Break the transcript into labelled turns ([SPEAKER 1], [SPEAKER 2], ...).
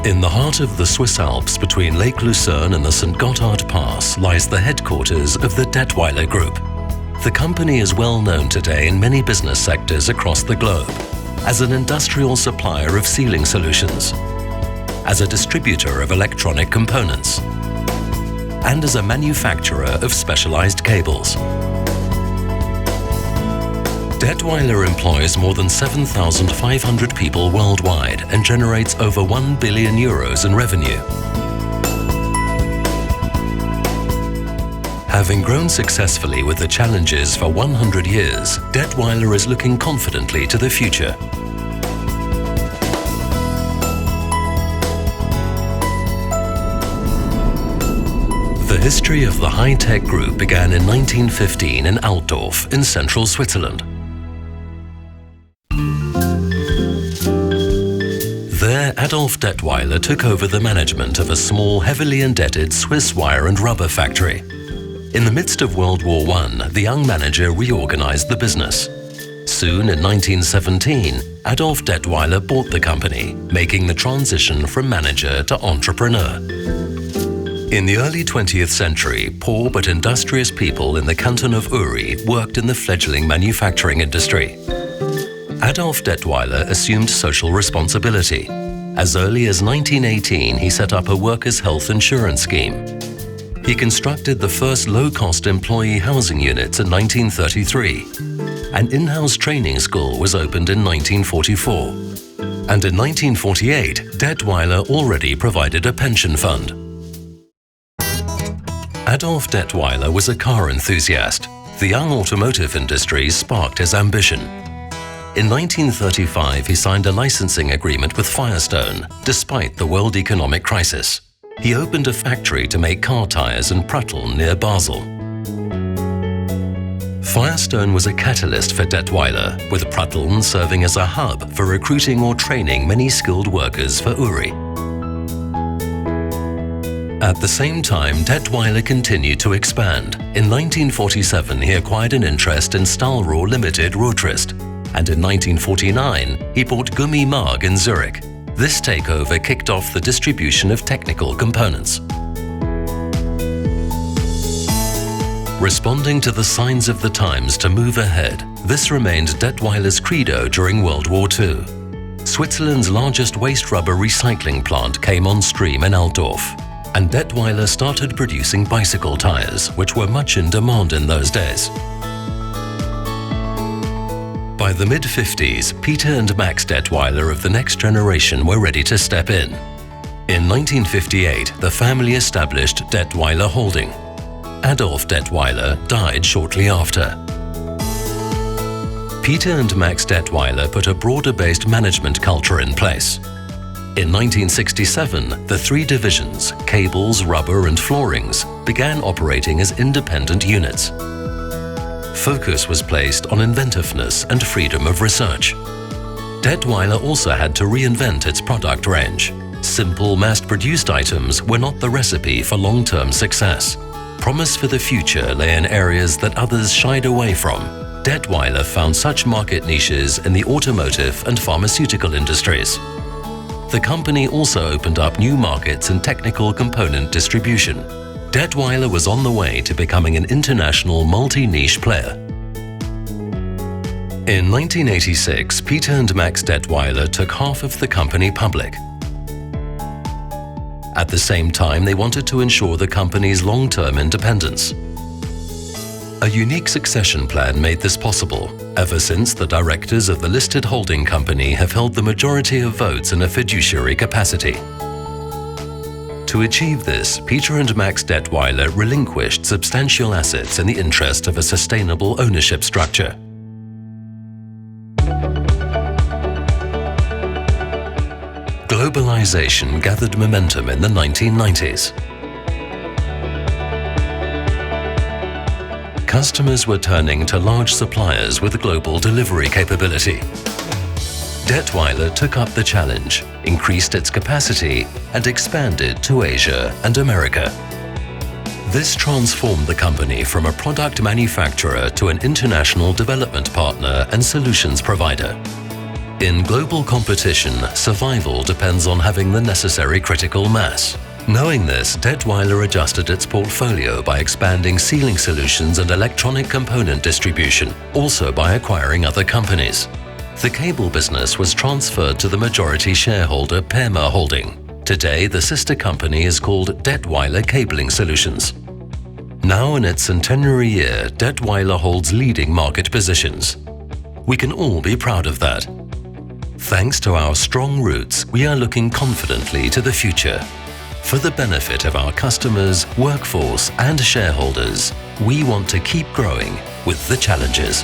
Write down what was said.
[SPEAKER 1] In the heart of the Swiss Alps, between Lake Lucerne and the St. Gotthard Pass, lies the headquarters of the Datwyler Group. The company is well known today in many business sectors across the globe, as an industrial supplier of sealing solutions, as a distributor of electronic components, and as a manufacturer of specialized cables. Datwyler employs more than 7,500 people worldwide and generates over 1 billion euros in revenue. Having grown successfully with the challenges for 100 years, Datwyler is looking confidently to the future. The history of the high-tech group began in 1915 in Altdorf in central Switzerland. There, Adolf Datwyler took over the management of a small, heavily indebted Swiss wire and rubber factory. In the midst of World War I, the young manager reorganized the business. Soon, in 1917, Adolf Datwyler bought the company, making the transition from manager to entrepreneur. In the early 20th century, poor but industrious people in the canton of Uri worked in the fledgling manufacturing industry. Adolf Datwyler assumed social responsibility. As early as 1918, he set up a workers' health insurance scheme. He constructed the first low-cost employee housing units in 1933. An in-house training school was opened in 1944. And in 1948, Datwyler already provided a pension fund. Adolf Datwyler was a car enthusiast. The young automotive industry sparked his ambition. In 1935, he signed a licensing agreement with Firestone, despite the world economic crisis. He opened a factory to make car tires in Pratteln near Basel. Firestone was a catalyst for Datwyler, with Pratteln serving as a hub for recruiting or training many skilled workers for Uri. At the same time, Datwyler continued to expand. In 1947, he acquired an interest in Stahlrohr Limited Rotrist, and in 1949, he bought Gummi Mag in Zurich. This takeover kicked off the distribution of technical components. Responding to the signs of the times to move ahead, this remained Datwyler's credo during World War II. Switzerland's largest waste rubber recycling plant came on stream in Altdorf, and Datwyler started producing bicycle tires, which were much in demand in those days. By the mid-50s, Peter and Max Datwyler of the next generation were ready to step in. In 1958, the family established Datwyler Holding. Adolf Datwyler died shortly after. Peter and Max Datwyler put a broader-based management culture in place. In 1967, the three divisions, cables, rubber and floorings, began operating as independent units. Focus was placed on inventiveness and freedom of research. Datwyler also had to reinvent its product range. Simple, mass-produced items were not the recipe for long-term success. Promise for the future lay in areas that others shied away from. Datwyler found such market niches in the automotive and pharmaceutical industries. The company also opened up new markets in technical component distribution. Datwyler was on the way to becoming an international multi-niche player. In 1986, Peter and Max Datwyler took half of the company public. At the same time, they wanted to ensure the company's long-term independence. A unique succession plan made this possible. Ever since, the directors of the listed holding company have held the majority of votes in a fiduciary capacity. To achieve this, Peter and Max Datwyler relinquished substantial assets in the interest of a sustainable ownership structure. Globalization gathered momentum in the 1990s. Customers were turning to large suppliers with global delivery capability. Datwyler took up the challenge, increased its capacity, and expanded to Asia and America. This transformed the company from a product manufacturer to an international development partner and solutions provider. In global competition, survival depends on having the necessary critical mass. Knowing this, Datwyler adjusted its portfolio by expanding sealing solutions and electronic component distribution, also by acquiring other companies. The cable business was transferred to the majority shareholder Perma Holding. Today, the sister company is called Datwyler Cabling Solutions. Now in its centenary year, Datwyler holds leading market positions. We can all be proud of that. Thanks to our strong roots, we are looking confidently to the future. For the benefit of our customers, workforce and shareholders, we want to keep growing with the challenges.